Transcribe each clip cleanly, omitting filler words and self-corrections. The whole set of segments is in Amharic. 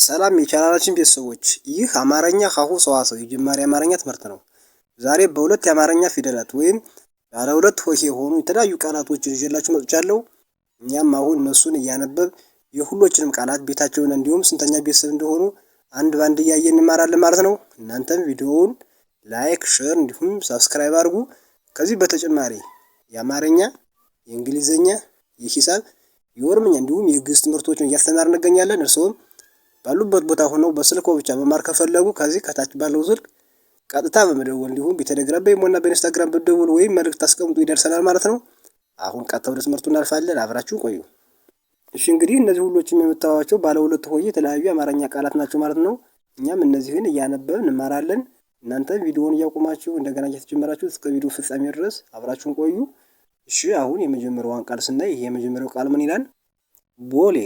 ሰላም የቻናላችን ቤተሰቦች፣ ይህ አማርኛ ሀሁ ሰዋሰው የጀማሪ አማርኛ ትምህርት ነው። ዛሬ በሁለት የአማርኛ ፊደላት ወይም ባለ ሁለት ሆሄ የሆኑ የተለያዩ ቃላቶችን ይዤላችሁ መጥቻለሁ። እኛም አሁን እነሱን እያነበብ የሁሎችንም ቃላት ቤታቸውን እንዲሁም ስንተኛ ቤተሰብ እንደሆኑ አንድ ባንድ እያየን እንማራለን ማለት ነው። እናንተም ቪዲዮውን ላይክ፣ ሼር እንዲሁም ሰብስክራይብ አድርጉ። ከዚህ በተጨማሪ የአማርኛ፣ የእንግሊዝኛ፣ የሂሳብ፣ የኦሮምኛ እንዲሁም የግዕዝ ትምህርቶችን እያስተማርን እንገኛለን። እርስዎም ባሉበት ቦታ ሆነው በስልክዎ ብቻ መማር ከፈለጉ ከዚህ ከታች ባለው ስልክ ቀጥታ በመደወል እንዲሁም በቴሌግራም በኢሞና በኢንስታግራም ብትደውሉ ወይም መልእክት አስቀምጡ ይደርሰናል ማለት ነው። አሁን ቀጥታ ወደ ትምህርቱ እናልፋለን። አብራችሁ ቆዩ። እሺ እንግዲህ እነዚህ ሁሎችም የምታዩዋቸው ባለ ሁለት ሆሄ የተለያዩ የአማርኛ ቃላት ናቸው ማለት ነው። እኛም እነዚህን እያነበብን እንማራለን። እናንተ ቪዲዮውን እያቆማችሁ እንደገና እየተጀመራችሁ እስከ ቪዲዮ ፍጻሜ ድረስ አብራችሁን ቆዩ። እሺ አሁን የመጀመሪያውን ቃል ስናይ ይሄ የመጀመሪያው ቃል ምን ይላል? ቦሌ።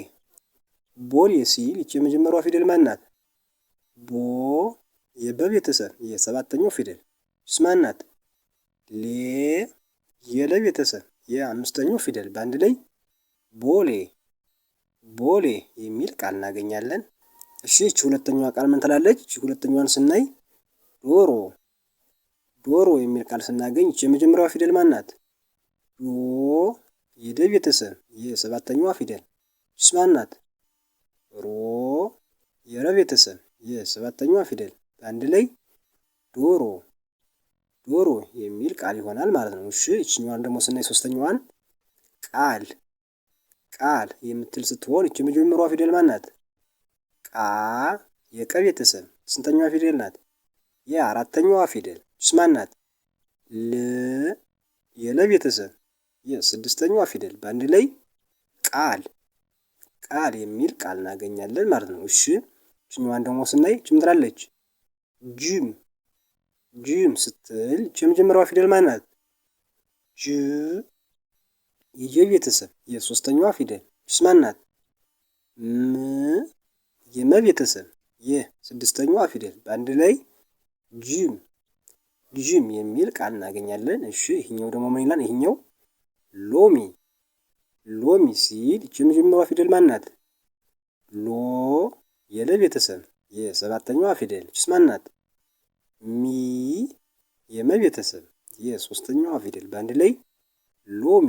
ቦሌ ሲል ይቺ የመጀመሪያዋ ፊደል ማን ናት? ቦ የበቤተሰብ የሰባተኛው ፊደል ማን ናት? ሌ የለቤተሰብ የአምስተኛው ፊደል በአንድ ላይ ቦሌ። ቦሌ የሚል ቃል እናገኛለን። እሺ እቺ ሁለተኛዋ ቃል ምን ትላለች? እቺ ሁለተኛዋን ስናይ ዶሮ። ዶሮ የሚል ቃል ስናገኝ እቺ የመጀመሪያዋ ፊደል ማን ናት? ዶ የደቤተሰብ የሰባተኛዋ ፊደል ማን ናት? ሮ የረቤተሰብ የሰባተኛዋ ፊደል በአንድ ላይ ዶሮ። ዶሮ የሚል ቃል ይሆናል ማለት ነው። እሺ እቺኛዋን ደግሞ ስናይ ሶስተኛዋን ቃል። ቃል የምትል ስትሆን እቺ የመጀመሪያዋ ፊደል ማን ናት? ቃ የቀ ቤተሰብ ስንተኛዋ ፊደል ናት? የአራተኛዋ ፊደል ማን ናት? ል የለ ቤተሰብ የስድስተኛዋ ፊደል በአንድ ላይ ቃል። ቃል የሚል ቃል እናገኛለን ማለት ነው። እሺ እቺኛዋን ደግሞ ስናይ ምን ትላለች? ጅም። ጅም ስትል የመጀመሪያዋ ፊደል ማን ናት? ጅ የጀ ቤተሰብ የሶስተኛዋ ፊደል ማን ናት? ም የመ ቤተሰብ የስድስተኛዋ ፊደል በአንድ ላይ ጅም። ጅም የሚል ቃል እናገኛለን። እሺ ይሄኛው ደግሞ ምን ይላል? ይሄኛው ሎሚ። ሎሚ ሲል ይቺ የመጀመሪያዋ ፊደል ማን ናት? ሎ የለ ቤተሰብ የሰባተኛዋ ፊደል ማን ናት? ሚ የመ ቤተሰብ የሶስተኛዋ ፊደል በአንድ ላይ ሎሚ።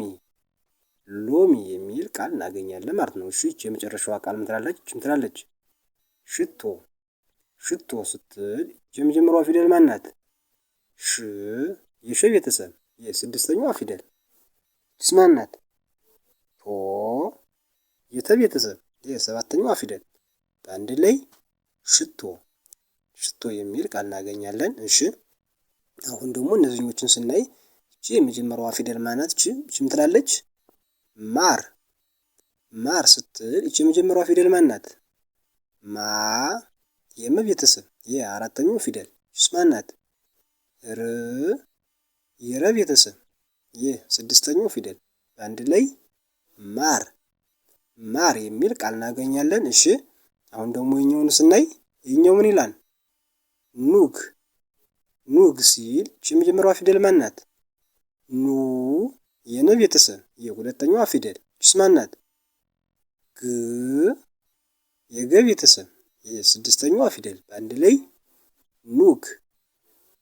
ሎሚ የሚል ቃል እናገኛለን ማለት ነው። እሺ ይቺ የመጨረሻዋ ቃል ምን ትላለች? ምን ትላለች? ሽቶ። ሽቶ ስትል ይቺ የመጀመሪያዋ ፊደል ማን ናት? ሽ የሸ ቤተሰብ የስድስተኛዋ ፊደል ማን ናት? ቶ የተ ቤተሰብ የሰባተኛዋ ፊደል በአንድ ላይ ሽቶ። ሽቶ የሚል ቃል እናገኛለን። እሺ አሁን ደግሞ እነዚህኞችን ስናይ እቺ የመጀመሪያዋ ፊደል ማናት? እቺ ምን ትላለች? ማር። ማር ስትል እቺ የመጀመሪያዋ ፊደል ማን ናት? ማ የመ ቤተሰብ የአራተኛው ፊደል ማን ናት? ር የረ ቤተሰብ የስድስተኛው ፊደል በአንድ ላይ ማር። ማር የሚል ቃል እናገኛለን። እሺ አሁን ደግሞ ይሄኛውን ስናይ ይሄኛው ምን ይላል? ኑግ። ኑግ ሲል እቺ የመጀመሪያዋ ፊደል ማን ናት? ኑ የነ ቤተሰብ የሁለተኛዋ ፊደል ማን ናት? ግ የገ ቤተሰብ የስድስተኛዋ ፊደል በአንድ ላይ ኑግ።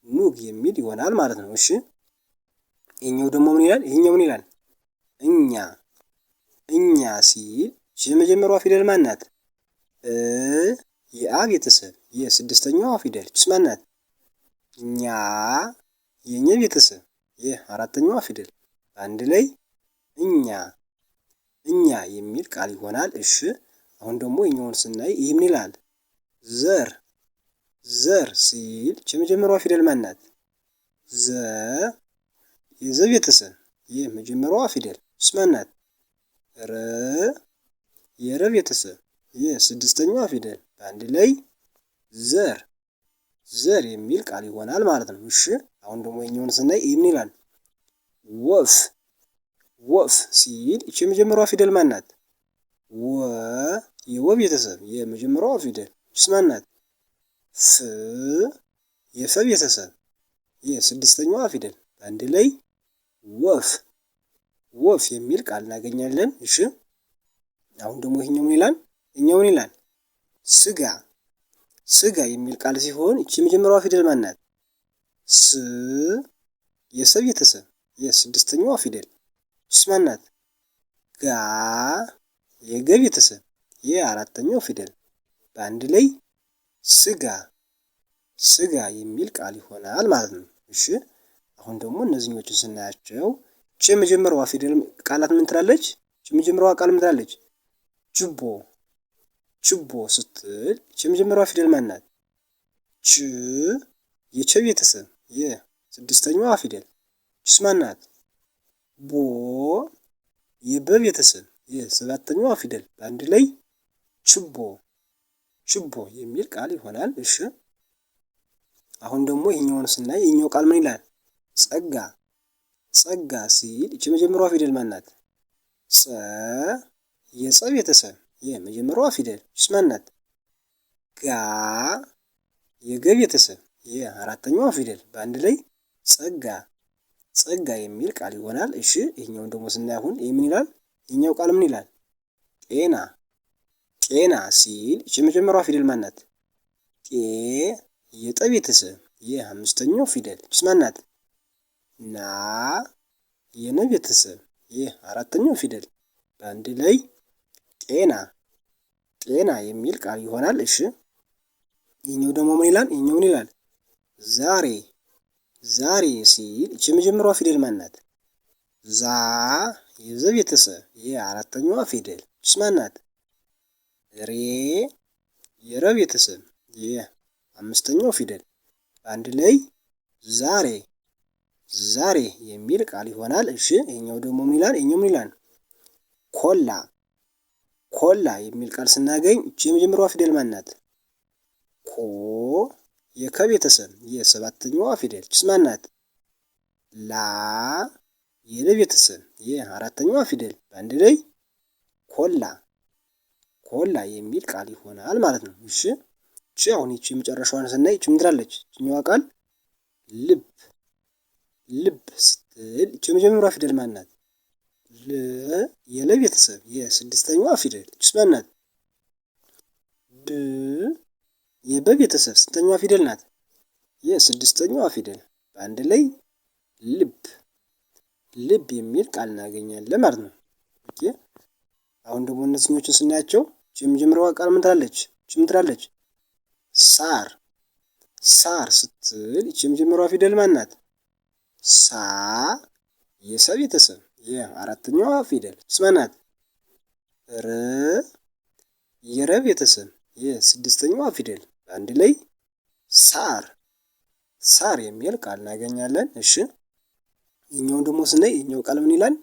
ኑግ የሚል ይሆናል ማለት ነው። እሺ ይሄኛው ደግሞ ምን ይላል? ይሄኛው ምን ይላል? እኛ። እኛ ሲል እቺ የመጀመሪያዋ ፊደል ማን ናት? የአ ቤተሰብ የስድስተኛዋ ፊደል ማን ናት? ኛ የኘ ቤተሰብ የአራተኛዋ ፊደል በአንድ ላይ እኛ። እኛ የሚል ቃል ይሆናል። እሺ አሁን ደግሞ ይሄኛውን ስናይ ይህ ምን ይላል? ዘር። ዘር ሲል እቺ የመጀመሪያዋ ፊደል ማን ናት? ዘ የዘ ቤተሰብ የመጀመሪያዋ ፊደል ማን ናት? ረ የረ ቤተሰብ የስድስተኛዋ ፊደል በአንድ ላይ ዘር። ዘር የሚል ቃል ይሆናል ማለት ነው። እሺ አሁን ደግሞ ይሄኛውን ስናይ ይህ ምን ይላል? ወፍ። ወፍ ሲል እቺ የመጀመሪያዋ ፊደል ማን ናት? ወ የወ ቤተሰብ የመጀመሪያዋ ፊደል ማን ናት? ፍ የፈ ቤተሰብ የስድስተኛዋ ፊደል በአንድ ላይ ወፍ። ወፍ የሚል ቃል እናገኛለን። እሺ አሁን ደግሞ ይሄኛው ምን ይላል? ይሄኛው ምን ይላል? ስጋ ስጋ የሚል ቃል ሲሆን ይቺ የመጀመሪያዋ ፊደል ማን ናት? ስ የሰ ቤተሰብ የስድስተኛዋ ፊደል ስ ማን ናት? ጋ የገ ቤተሰብ የአራተኛው ፊደል በአንድ ላይ ስጋ ስጋ የሚል ቃል ይሆናል ማለት ነው። እሺ አሁን ደግሞ እነዚህኞችን ስናያቸው ች የመጀመሪያዋ ፊደል ቃላት ምን ትላለች? ች የመጀመሪያዋ ቃል ምን ትላለች? ችቦ ችቦ ስትል ች የመጀመሪያዋ ፊደል ማን ናት? ች የቸ ቤተሰብ የስድስተኛዋ ፊደል ችስ ማን ናት? ቦ የበ ቤተሰብ የሰባተኛዋ ፊደል በአንድ ላይ ችቦ ችቦ የሚል ቃል ይሆናል። እሺ አሁን ደግሞ ይሄኛውን ስናይ ይሄኛው ቃል ምን ይላል? ጸጋ ጸጋ ሲል ይቺ የመጀመሪያዋ ፊደል ማን ናት? ጸ የጸ ቤተሰብ የመጀመሪያዋ ፊደል ይቺስ ማን ናት? ጋ የገ ቤተሰብ የአራተኛዋ ፊደል በአንድ ላይ ጸጋ ጸጋ የሚል ቃል ይሆናል። እሺ ይሄኛውን ደግሞ ስናይ አሁን ይሄ ምን ይላል? ይሄኛው ቃል ምን ይላል? ጤና ጤና ሲል ይቺ የመጀመሪያዋ ፊደል ማን ናት? ጤ የጠ ቤተሰብ የአምስተኛው ፊደል ይቺስ ማን ናት? ና የነ ቤተሰብ የአራተኛው ፊደል በአንድ ላይ ጤና ጤና የሚል ቃል ይሆናል። እሺ ይሄኛው ደግሞ ምን ይላል? ይሄኛው ምን ይላል? ዛሬ ዛሬ ሲል ይቺ የመጀመሪያዋ ፊደል ማን ናት? ዛ የዘ ቤተሰብ የአራተኛዋ ፊደል ይቺስ ማን ናት? ሬ የረ ቤተሰብ የአምስተኛው ፊደል በአንድ ላይ ዛሬ ዛሬ የሚል ቃል ይሆናል። እሺ ይሄኛው ደግሞ ምን ይላል? ይሄኛው ምን ይላል? ኮላ ኮላ የሚል ቃል ስናገኝ እቺ የመጀመሪያዋ ፊደል ማን ናት? ኮ የከ ቤተሰብ የሰባተኛዋ ፊደል ይቺስ ማን ናት? ላ የለ ቤተሰብ የአራተኛዋ ፊደል በአንድ ላይ ኮላ ኮላ የሚል ቃል ይሆናል ማለት ነው። እሺ እቺ አሁን ይቺ የመጨረሻዋን ስናይ ይቺ ምን ትላለች? ይቺኛዋ ቃል ልብ ልብ ስትል ይቺ የመጀመሪያዋ ፊደል ማን ናት? ል የለ ቤተሰብ የስድስተኛዋ ፊደል ይቺስ ማን ናት? ብ የበ ቤተሰብ ስንተኛዋ ፊደል ናት? የስድስተኛዋ ፊደል በአንድ ላይ ልብ ልብ የሚል ቃል እናገኛለን ማለት ነው። ኦኬ አሁን ደግሞ እነዚህኞችን ስናያቸው ይቺ የመጀመሪያዋ ቃል ምን ትላለች? ይቺ ምን ትላለች? ሳር ሳር ስትል ይቺ የመጀመሪያዋ ፊደል ማን ናት? ሳ የሰ ቤተሰብ የአራተኛዋ ፊደል ይቺስ ማን ናት? ር የረ ቤተሰብ የስድስተኛዋ ፊደል በአንድ ላይ ሳር ሳር የሚል ቃል እናገኛለን። እሺ ይሄኛውን ደግሞ ስናይ ይሄኛው ቃል ምን ይላል?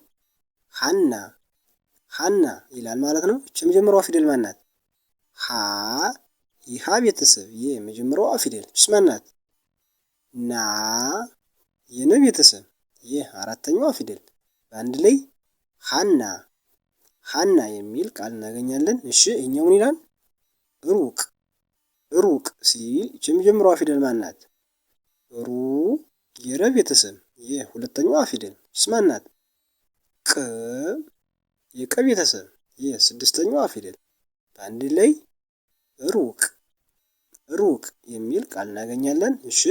ሀና ሀና ይላል ማለት ነው። ይቺ የመጀመሪያዋ ፊደል ማን ናት? ሀ የሀ ቤተሰብ የመጀመሪያዋ ፊደል ይቺስ ማን ናት? ና የነ ቤተሰብ የአራተኛዋ ፊደል በአንድ ላይ ሀና ሀና የሚል ቃል እናገኛለን። እሺ ይሄኛው ምን ይላል? ሩቅ ሩቅ ሲል ይቺ የመጀመሪያዋ ፊደል ማን ናት? ሩ የረ ቤተሰብ የሁለተኛዋ ፊደል ይቺስ ማን ናት? ቅ የቀ ቤተሰብ የስድስተኛዋ ፊደል በአንድ ላይ ሩቅ ሩቅ የሚል ቃል እናገኛለን። እሺ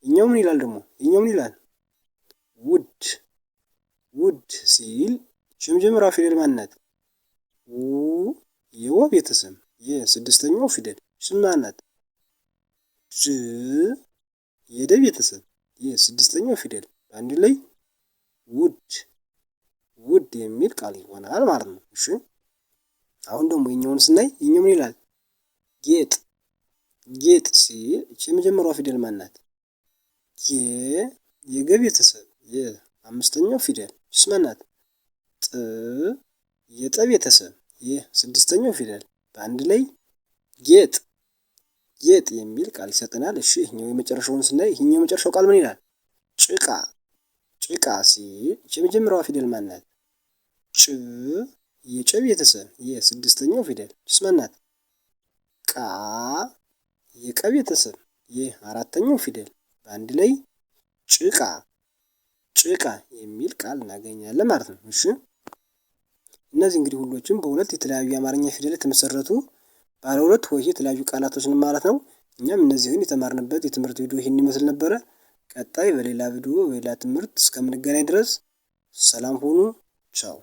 ይሄኛው ምን ይላል ደግሞ? ይሄኛው ምን ይላል? ውድ ውድ ሲል ይቺ የመጀመሪያዋ ፊደል ማን ናት? ው የወ ቤተሰብ የስድስተኛው ፊደል ይቺስ ማን ናት? ጅ የደ ቤተሰብ የስድስተኛው ፊደል በአንድ ላይ ውድ ውድ የሚል ቃል ይሆናል ማለት ነው። እሺ አሁን ደግሞ ይሄኛውን ስናይ ይሄኛው ምን ይላል? ጌጥ ጌጥ ሲል ይቺ የመጀመሪያዋ ፊደል ማን ናት? ጌ የገ ቤተሰብ የአምስተኛው ፊደል ይቺስ ማን ናት? ጥ የጠ ቤተሰብ የስድስተኛው ፊደል በአንድ ላይ ጌጥ ጌጥ የሚል ቃል ይሰጠናል። እሺ ይሄኛው የመጨረሻውን ስናይ ይሄኛው የመጨረሻው ቃል ምን ይላል? ጭቃ ጭቃ ሲል ይቺ የመጀመሪያዋ ፊደል ማን ናት? ጭ የጨ ቤተሰብ የስድስተኛው ፊደል ይቺስ ማን ናት? ቃ የቀ ቤተሰብ የአራተኛው ፊደል በአንድ ላይ ጭቃ ጭቃ የሚል ቃል እናገኛለን ማለት ነው። እሺ እነዚህ እንግዲህ ሁሎችም በሁለት የተለያዩ የአማርኛ ፊደላት የተመሰረቱ ባለ ሁለት ሆሄ የተለያዩ ቃላቶችን ማለት ነው። እኛም እነዚህን የተማርንበት የትምህርት ቪዲዮ ይህን ይመስል ነበረ። ቀጣይ በሌላ ቪዲዮ በሌላ ትምህርት እስከምንገናኝ ድረስ ሰላም ሁኑ። ቻው